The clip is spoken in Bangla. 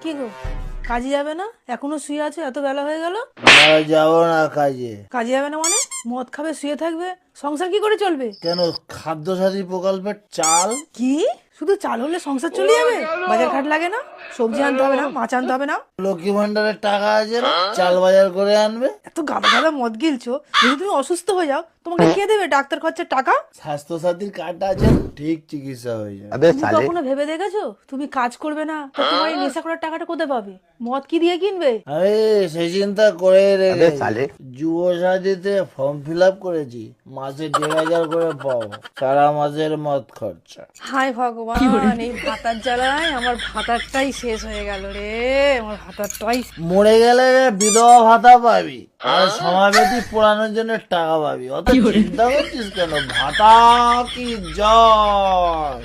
কি গো, কাজে যাবে না? এখনো শুয়ে আছে, এত বেলা হয়ে গেল। যাবো না কাজে। কাজে যাবে না মানে? মদ খাবে, শুয়ে থাকবে, সংসার কি করে চলবে? কেন, খাদ্য সাথী প্রকল্পের চাল? কি শুধু চাল হলে সংসার চলে যাবে? বাজার ঘাট লাগে না? সবজি আনতে হবে না? মাছ আনতে হবে না? লক্ষ্মী ভান্ডারের টাকা আছে না, চাল বাজার করে আনবে। এত গাদা গাদা মদ গিলছো, যদি তুমি অসুস্থ হয়ে যাও তোমাকে কে দেবে ডাক্তার খরচার টাকা? স্বাস্থ্য সাথীর কার্ড আছে, ঠিক চিকিৎসা হয়ে যাবে। তুমি কখনো ভেবে দেখেছো তুমি কাজ করবে না তো তোমার এই নেশা করার টাকাটা কোথায় পাবে? মদ কি দিয়ে কিনবে? আরে সেই চিন্তা করে রেখে যুব সাথীতে ফর্ম ফিল আপ করেছি, মাসে 1,500 করে পাবো, সারা মাসের মদ খরচা। হায় ভগবান, এই ভাতার জ্বালায় আমার ভাতারটাই শেষ হয়ে গেল রে। আমার ভাতারটাই মরে গেলে বিধবা ভাতা পাবি আর সমাবেতি পোড়ানোর জন্য টাকা পাবি। অত চিন্তা করছিস কেন? ভাতা কি জয়।